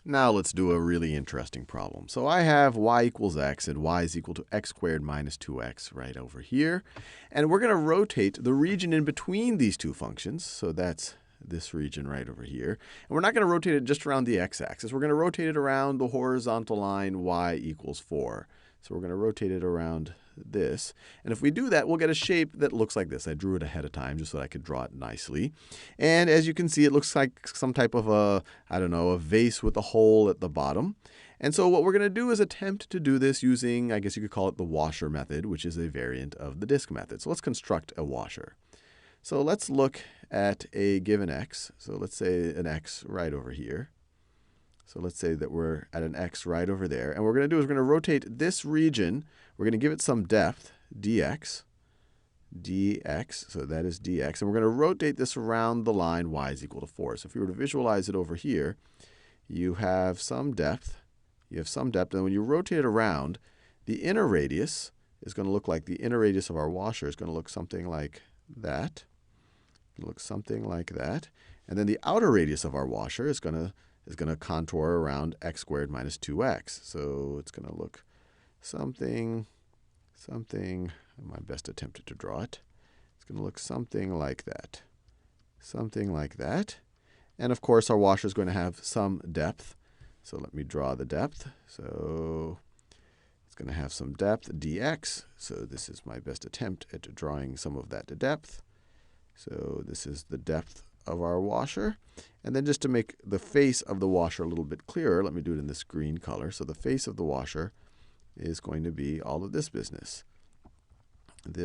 Now let's do a really interesting problem. So I have y equals x and y is equal to x squared minus 2x right over here. And we're going to rotate the region in between these two functions. So that's this region right over here. And we're not going to rotate it just around the x-axis. We're going to rotate it around the horizontal line y equals 4. So we're going to rotate it around this. And if we do that, we'll get a shape that looks like this. I drew it ahead of time just so that I could draw it nicely. And as you can see, it looks like some type of a, I don't know, a vase with a hole at the bottom. And so what we're going to do is attempt to do this using, I guess you could call it the washer method, which is a variant of the disk method. So let's construct a washer. So let's look at a given x. So let's say an x right over here. So let's say that we're at an x right over there. And what we're going to do is we're going to rotate this region. We're going to give it some depth, dx. So that is dx. And we're going to rotate this around the line y is equal to 4. So if you were to visualize it over here, you have some depth. And when you rotate it around, the inner radius is going to look like the inner radius of our washer is going to look something like that. And then the outer radius of our washer is going to contour around x squared minus 2x. So it's going to look something, my best attempt to draw it. It's going to look something like that. And of course, our washer is going to have some depth. So let me draw the depth. So it's going to have some depth, dx. So this is my best attempt at drawing some of that depth. So this is the depth of our washer. And then just to make the face of the washer a little bit clearer, let me do it in this green color. So the face of the washer is going to be all of this business.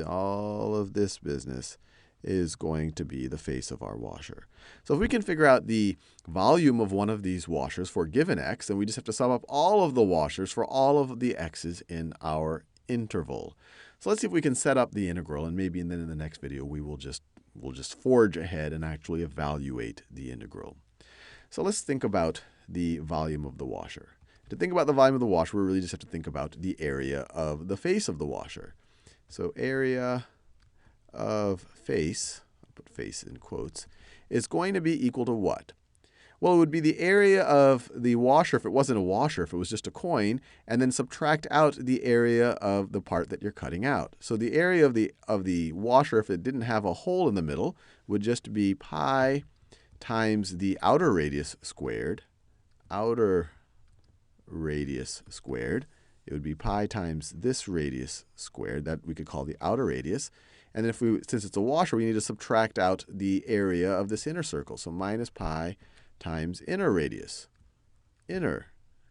All of this business is going to be the face of our washer. So if we can figure out the volume of one of these washers for a given x, then we just have to sum up all of the washers for all of the x's in our interval. So let's see if we can set up the integral, and maybe then in the next video we'll just forge ahead and actually evaluate the integral. So let's think about the volume of the washer. To think about the volume of the washer, we really just have to think about the area of the face of the washer. So area of face, I'll put face in quotes, is going to be equal to what? Well, it would be the area of the washer if it wasn't a washer, if it was just a coin, and then subtract out the area of the part that you're cutting out. So the area of the washer, if it didn't have a hole in the middle, would just be pi times the outer radius squared. Outer radius squared. It would be pi times this radius squared. That we could call the outer radius. And then since it's a washer, we need to subtract out the area of this inner circle. So minus pi times inner radius. Inner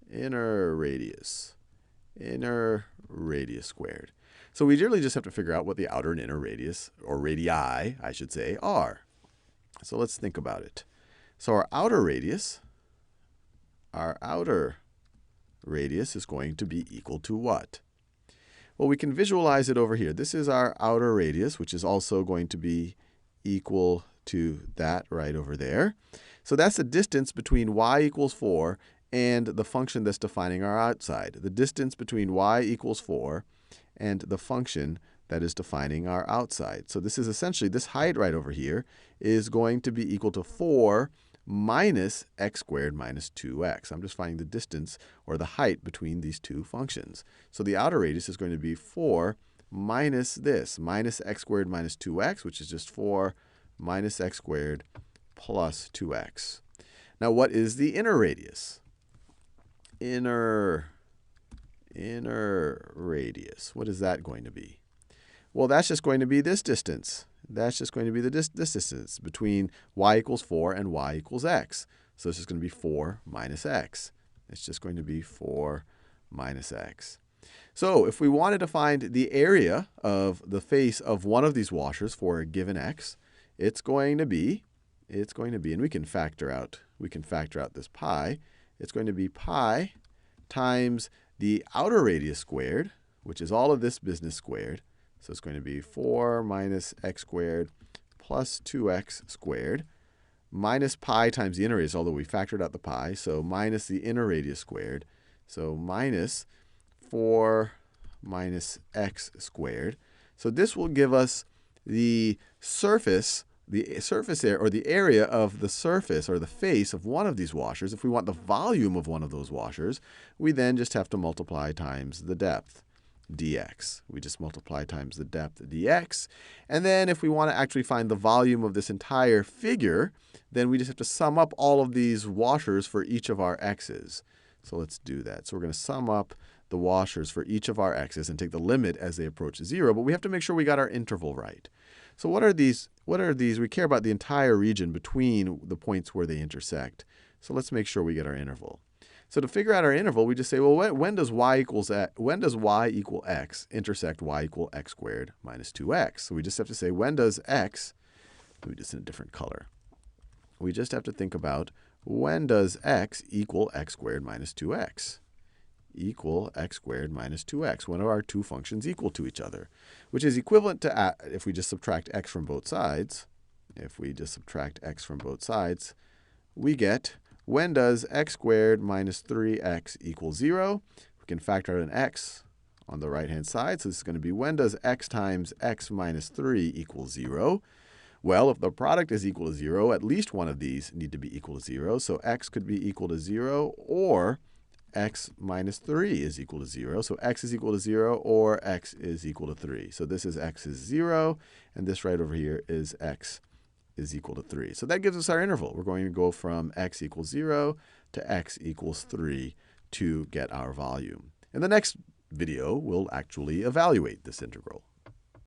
radius squared. So we really just have to figure out what the outer and inner radius, or radii, I should say, are. So let's think about it. So our outer radius is going to be equal to what? Well, we can visualize it over here. This is our outer radius, which is also going to be equal to that right over there. So that's the distance between y equals 4 and the function that's defining our outside. The distance between y equals 4 and the function that is defining our outside. So this is essentially, this height right over here is going to be equal to 4 minus x squared minus 2x. I'm just finding the distance, or the height, between these two functions. So the outer radius is going to be 4 minus this, minus x squared minus 2x, which is just 4 minus x squared plus 2x. Now, what is the inner radius? Inner radius. What is that going to be? Well, that's just going to be this distance. That's just going to be this distance between y equals 4 and y equals x. So it's just going to be 4 minus x. It's just going to be 4 minus x. So if we wanted to find the area of the face of one of these washers for a given x, it's going to be, and we can factor out this pi. It's going to be pi times the outer radius squared, which is all of this business squared. So it's going to be 4 minus x squared plus 2x squared minus pi times the inner radius, although we factored out the pi. So minus the inner radius squared. So minus 4 minus x squared. So this will give us the surface the surface area, or the area of the surface or the face of one of these washers, if we want the volume of one of those washers, we then just have to multiply times the depth, dx. We just multiply times the depth, dx. And then if we want to actually find the volume of this entire figure, then we just have to sum up all of these washers for each of our x's. So let's do that. So we're going to sum up the washers for each of our x's and take the limit as they approach 0. But we have to make sure we got our interval right. So what are these? We care about the entire region between the points where they intersect. So let's make sure we get our interval. So to figure out our interval, we just say, well, when does y equal x intersect y equal x squared minus 2x? So we just have to say, when does x, let me just in a different color. We just have to think about, when does x equal x squared minus 2x? Equal x squared minus 2x. When are our two functions equal to each other? Which is equivalent to, if we just subtract x from both sides, we get, when does x squared minus 3x equal 0? We can factor out an x on the right-hand side. So this is going to be, when does x times x minus 3 equal 0? Well, if the product is equal to 0, at least one of these need to be equal to 0. So x could be equal to 0, or x minus 3 is equal to 0. So x is equal to 0, or x is equal to 3. So this is x is 0, and this right over here is x is equal to 3. So that gives us our interval. We're going to go from x equals 0 to x equals 3 to get our volume. In the next video, we'll actually evaluate this integral.